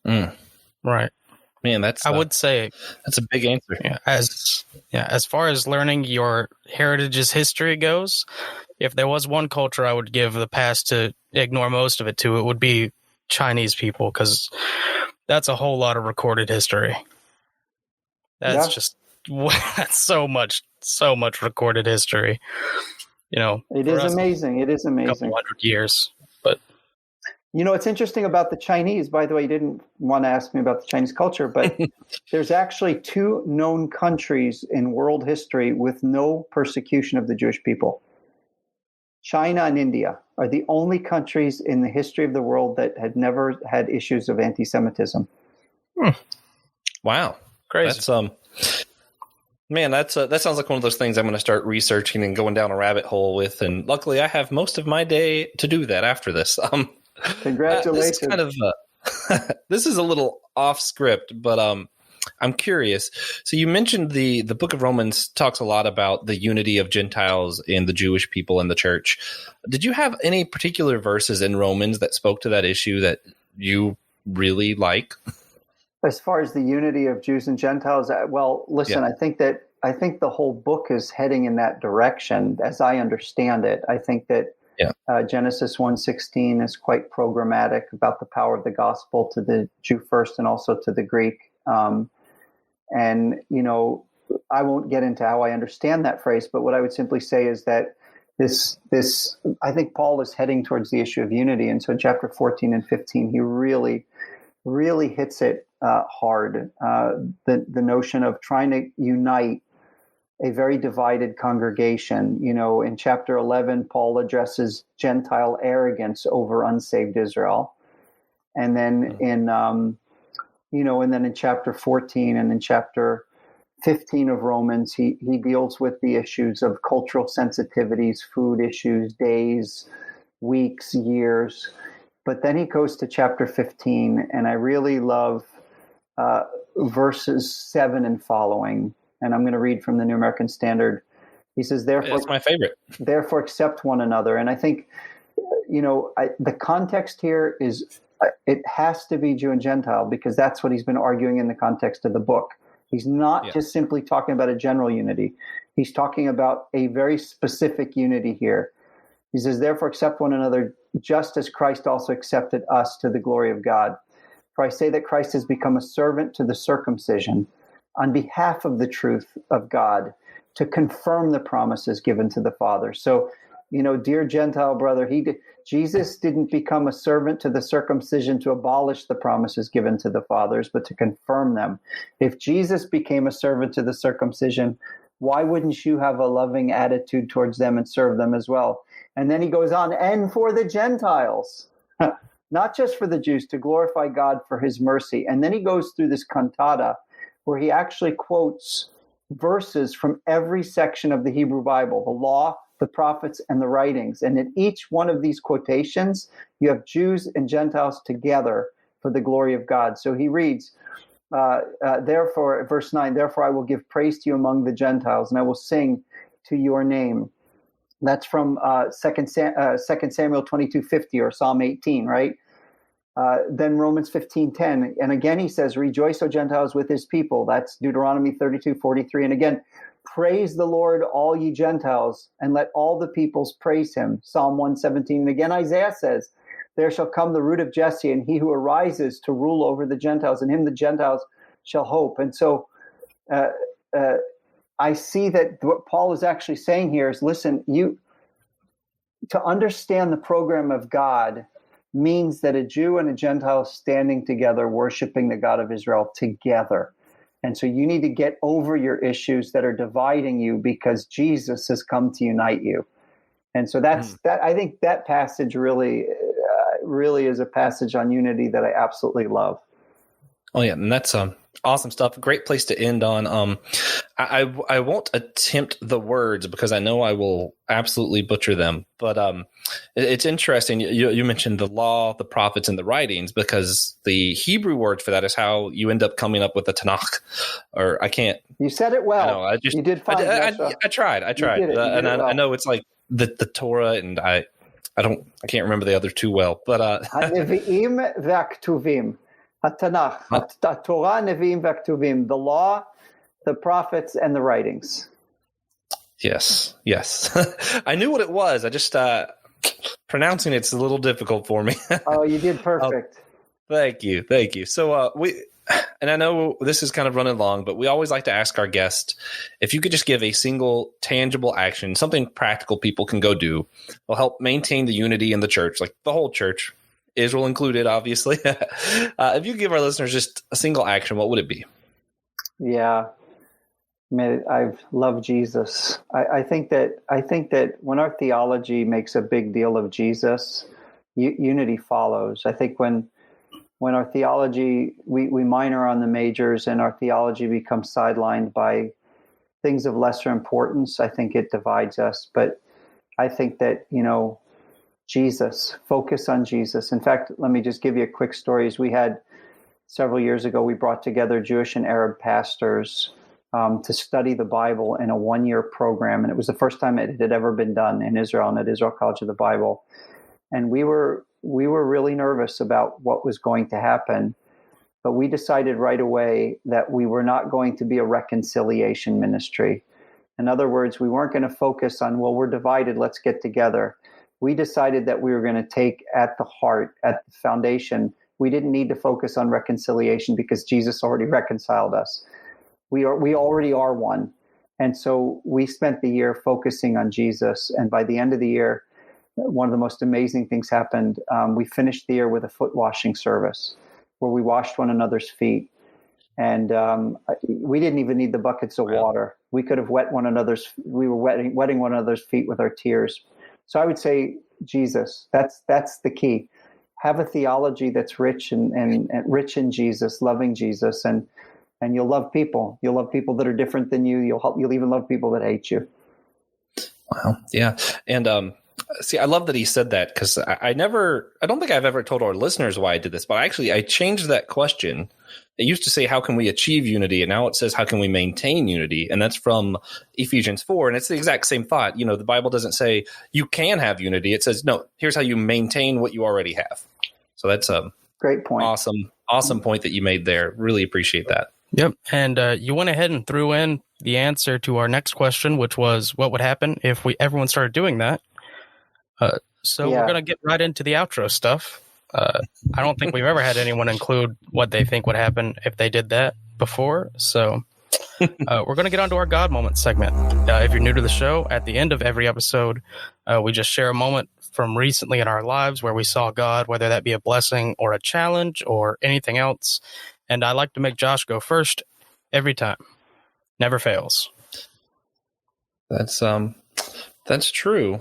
Right. Man, I would say that's a big answer. As far as learning your heritage's history goes, if there was one culture I would give the pass to ignore most of it to, it would be Chinese people, because that's a whole lot of recorded history. That's that's so much recorded history. It is amazing. It is amazing. A couple 100 years, but it's interesting about the Chinese. By the way, you didn't want to ask me about the Chinese culture, but there's actually 2 known countries in world history with no persecution of the Jewish people. China and India are the only countries in the history of the world that had never had issues of anti-Semitism. Wow, crazy! That's Man, that sounds like one of those things I'm going to start researching and going down a rabbit hole with. And luckily, I have most of my day to do that after this. Congratulations! This is a little off script, but I'm curious. So you mentioned the Book of Romans talks a lot about the unity of Gentiles and the Jewish people in the church. Did you have any particular verses in Romans that spoke to that issue that you really like? As far as the unity of Jews and Gentiles, well, listen, I think the whole book is heading in that direction, as I understand it. I think that Genesis 1:16 is quite programmatic about the power of the gospel to the Jew first and also to the Greek. And, I won't get into how I understand that phrase, but what I would simply say is that this, I think Paul is heading towards the issue of unity. And so in chapter 14 and 15, he really, really hits it hard. The notion of trying to unite a very divided congregation. In chapter 11, Paul addresses Gentile arrogance over unsaved Israel. And then in chapter 14 and in chapter 15 of Romans, he deals with the issues of cultural sensitivities, food issues, days, weeks, years. But then he goes to chapter 15, and I really love verses 7 and following. And I'm going to read from the New American Standard. He says, "Therefore, that's my favorite. Therefore, accept one another." And I think, the context here is it has to be Jew and Gentile, because that's what he's been arguing in the context of the book. He's not just simply talking about a general unity. He's talking about a very specific unity here. He says, "Therefore, accept one another, just as Christ also accepted us to the glory of God. For I say that Christ has become a servant to the circumcision on behalf of the truth of God, to confirm the promises given to the Father." So, dear Gentile brother, Jesus didn't become a servant to the circumcision to abolish the promises given to the fathers, but to confirm them. If Jesus became a servant to the circumcision, why wouldn't you have a loving attitude towards them and serve them as well? And then he goes on, "And for the Gentiles," not just for the Jews, "to glorify God for his mercy." And then he goes through this cantata where he actually quotes verses from every section of the Hebrew Bible, the law, the prophets, and the writings. And in each one of these quotations, you have Jews and Gentiles together for the glory of God. So he reads, therefore, verse 9, "Therefore I will give praise to you among the Gentiles, and I will sing to your name." That's from 2 Samuel 22:50 or Psalm 18, right? Then Romans 15:10. And again he says, "Rejoice, O Gentiles, with his people." That's Deuteronomy 32:43. And again, "Praise the Lord, all ye Gentiles, and let all the peoples praise him." Psalm 117. And again, Isaiah says, "There shall come the root of Jesse, and he who arises to rule over the Gentiles, and him the Gentiles shall hope." And so I see that what Paul is actually saying here is, listen, to understand the program of God means that a Jew and a Gentile standing together, worshiping the God of Israel together. And so you need to get over your issues that are dividing you, because Jesus has come to unite you. And so that. I think that passage really is a passage on unity that I absolutely love. Oh yeah, and that's awesome stuff. Great place to end on. I won't attempt the words because I know I will absolutely butcher them. But it's interesting. You mentioned the law, the prophets, and the writings, because the Hebrew word for that is how you end up coming up with the Tanakh. Or I can't. You said it well. You did fine. I tried. I know it's like the Torah, and I can't remember the other two well. But Nevi'im v'aktuvim. HaTanakh, Torah, Nevi'im, v'Aktuvim, the law, the prophets, and the writings. Yes. I knew what it was. I just pronouncing it's a little difficult for me. Oh, you did perfect. Thank you. So and I know this is kind of running long, but we always like to ask our guests if you could just give a single tangible action, something practical people can go do, will help maintain the unity in the church, like the whole church, Israel included, obviously. If you give our listeners just a single action, what would it be? Yeah, I love Jesus. I think that when our theology makes a big deal of Jesus, unity follows. I think when our theology, we minor on the majors and our theology becomes sidelined by things of lesser importance, I think it divides us. But I think that, Jesus, focus on Jesus. In fact, let me just give you a quick story. As we had several years ago, we brought together Jewish and Arab pastors to study the Bible in a 1-year program. And it was the first time it had ever been done in Israel and at Israel College of the Bible. And we were really nervous about what was going to happen. But we decided right away that we were not going to be a reconciliation ministry. In other words, we weren't going to focus on, well, we're divided, let's get together. We decided that we were going to take at the heart, at the foundation. We didn't need to focus on reconciliation because Jesus already reconciled us. We already are one. And so we spent the year focusing on Jesus. And by the end of the year, one of the most amazing things happened. We finished the year with a foot washing service where we washed one another's feet. And we didn't even need the buckets of water. We could have we were wetting one another's feet with our tears. So I would say Jesus, that's the key. Have a theology that's rich and rich in Jesus, loving Jesus, and you'll love people. You'll love people that are different than you. You'll even love people that hate you. Wow. Yeah. And see, I love that he said that, because I don't think I've ever told our listeners why I did this, but I changed that question. It used to say, how can we achieve unity? And now it says, how can we maintain unity? And that's from Ephesians 4. And it's the exact same thought. You know, the Bible doesn't say you can have unity. It says, no, here's how you maintain what you already have. So that's a great point. Awesome point that you made there. Really appreciate that. Yep. And you went ahead and threw in the answer to our next question, which was what would happen if everyone started doing that. So we're going to get right into the outro stuff. I don't think we've ever had anyone include what they think would happen if they did that before. So we're going to get onto our God moment segment. If you're new to the show, at the end of every episode, we just share a moment from recently in our lives where we saw God, whether that be a blessing or a challenge or anything else. And I like to make Josh go first every time. Never fails. That's true.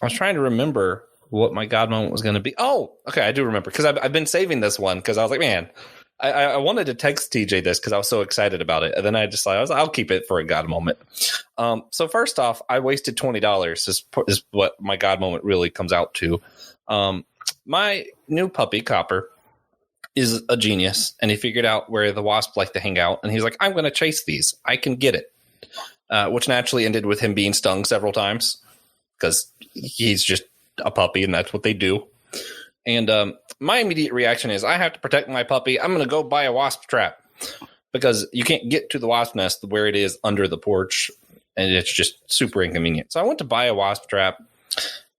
I was trying to remember what my God moment was going to be. Oh, okay, I do remember, because I've been saving this one, because I was like, man, I wanted to text TJ this because I was so excited about it, and then I decided I'll keep it for a God moment. So first off, I wasted $20 is what my God moment really comes out to. My new puppy, Copper, is a genius, and he figured out where the wasps like to hang out, and he's like, I'm going to chase these. I can get it, which naturally ended with him being stung several times, because he's just a puppy, and that's what they do. And my immediate reaction is, I have to protect my puppy. I'm going to go buy a wasp trap, because you can't get to the wasp nest where it is under the porch, and it's just super inconvenient. So I went to buy a wasp trap,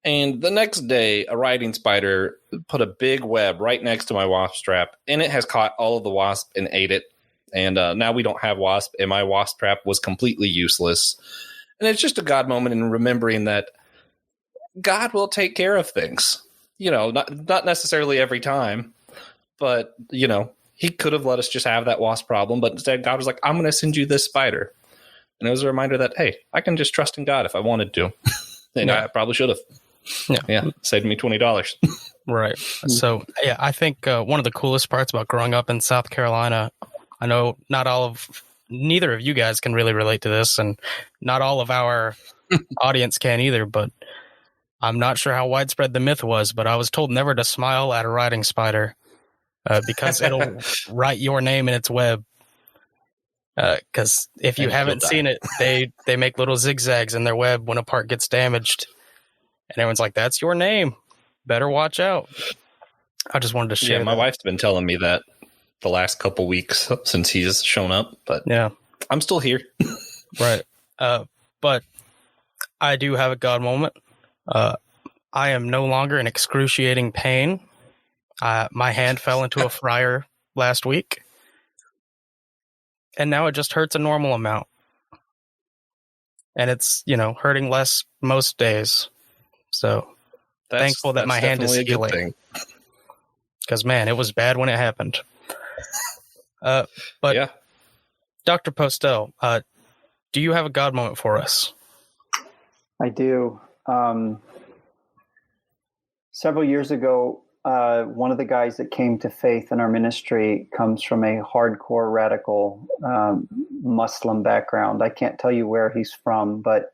and the next day, a riding spider put a big web right next to my wasp trap, and it has caught all of the wasp and ate it. And now we don't have wasp, and my wasp trap was completely useless. And it's just a God moment in remembering that God will take care of things. You know, not necessarily every time, but, you know, he could have let us just have that wasp problem, but instead God was like, I'm going to send you this spider. And it was a reminder that, hey, I can just trust in God if I wanted to. And I probably should have. Yeah. Saved me $20. Right. So, yeah, I think one of the coolest parts about growing up in South Carolina, I know neither of you guys can really relate to this, and not all of our audience can either, but I'm not sure how widespread the myth was, but I was told never to smile at a riding spider because it'll write your name in its web. Because if you haven't seen it, they make little zigzags in their web when a part gets damaged. And everyone's like, that's your name. Better watch out. I just wanted to share my wife's been telling me that the last couple weeks since he's shown up, but yeah, I'm still here. Right. But I do have a God moment. I am no longer in excruciating pain. My hand fell into a fryer last week, and now it just hurts a normal amount. And it's, hurting less most days. So thankful that my hand is healing. Because, man, it was bad when it happened. But yeah. Dr. Postell, do you have a God moment for us? I do. Several years ago, one of the guys that came to faith in our ministry comes from a hardcore radical Muslim background. I can't tell you where he's from, but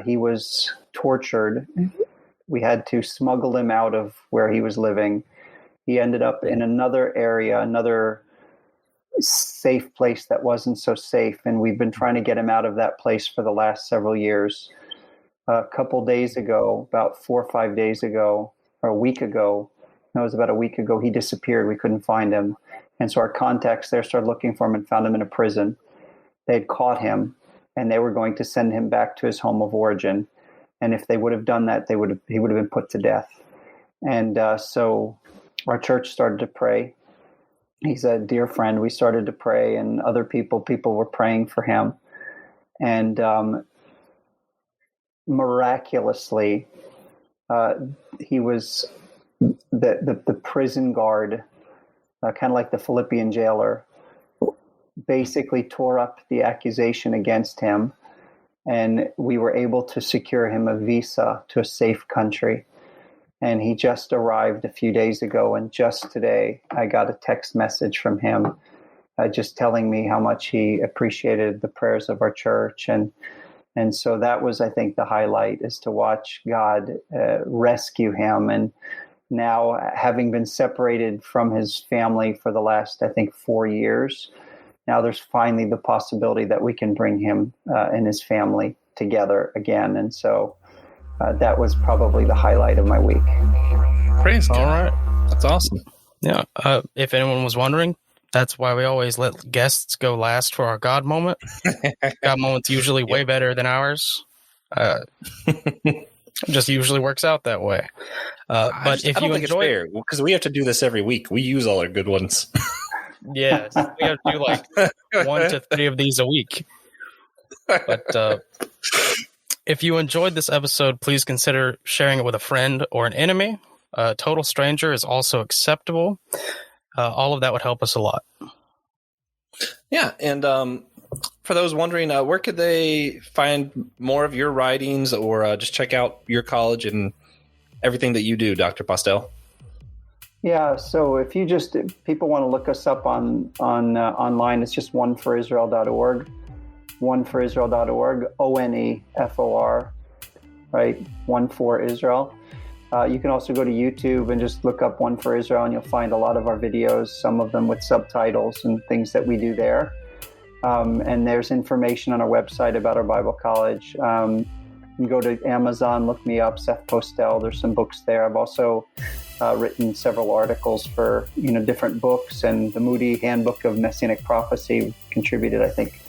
he was tortured. We had to smuggle him out of where he was living. He ended up in another area, another safe place that wasn't so safe, and we've been trying to get him out of that place for the last several years. A couple days ago, about 4 or 5 days ago, or a week ago, no, it was about a week ago, he disappeared. We couldn't find him. And so our contacts there started looking for him and found him in a prison. They'd caught him, and they were going to send him back to his home of origin. And if they would have done that, he would have been put to death. And so our church started to pray. He's a dear friend. We started to pray, and other people were praying for him. And miraculously, he was the prison guard, kind of like the Philippian jailer, basically tore up the accusation against him. And we were able to secure him a visa to a safe country. And he just arrived a few days ago. And just today, I got a text message from him just telling me how much he appreciated the prayers of our church. And so that was, I think, the highlight, is to watch God rescue him. And now, having been separated from his family for the last, I think, 4 years, now there's finally the possibility that we can bring him and his family together again. And so that was probably the highlight of my week. Praise God. All right. That's awesome. Yeah. If anyone was wondering, that's why we always let guests go last for our God moment. God moment's usually way better than ours. Just usually works out that way. But if you enjoy, because we have to do this every week. We use all our good ones. Yes, we have to do like 1 to 3 of these a week. But if you enjoyed this episode, please consider sharing it with a friend or an enemy. A total stranger is also acceptable. All of that would help us a lot. Yeah, and for those wondering, where could they find more of your writings, or just check out your college and everything that you do, Dr. Postell? Yeah, so if people want to look us up on online, it's just oneforisrael.org, oneforisrael.org, ONEFOR, right? One for Israel. You can also go to YouTube and just look up One for Israel, and you'll find a lot of our videos, some of them with subtitles and things that we do there. And there's information on our website about our Bible college. You can go to Amazon, look me up, Seth Postell. There's some books there. I've also written several articles for different books, and the Moody Handbook of Messianic Prophecy contributed, I think,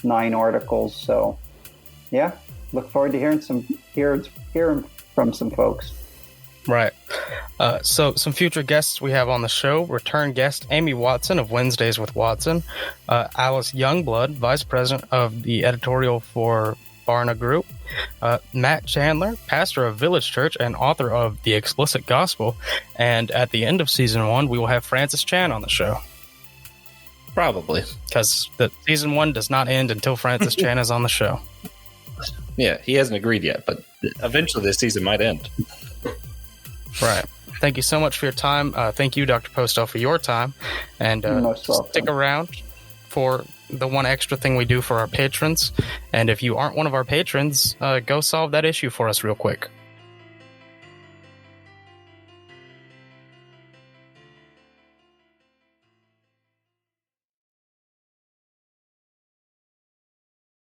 9 articles. So, yeah, look forward to hearing from some folks. Right. So some future guests we have on the show: return guest Amy Watson of Wednesdays with Watson, Alice Youngblood, vice president of the editorial for Barna Group, Matt Chandler, pastor of Village Church and author of The Explicit Gospel, and at the end of season 1, we will have Francis Chan on the show. Probably. Because the season 1 does not end until Francis Chan is on the show. Yeah, he hasn't agreed yet, but eventually this season might end. Right. Thank you so much for your time. Thank you, Dr. Postell, for your time. And stick around for the one extra thing we do for our patrons. And if you aren't one of our patrons, go solve that issue for us real quick.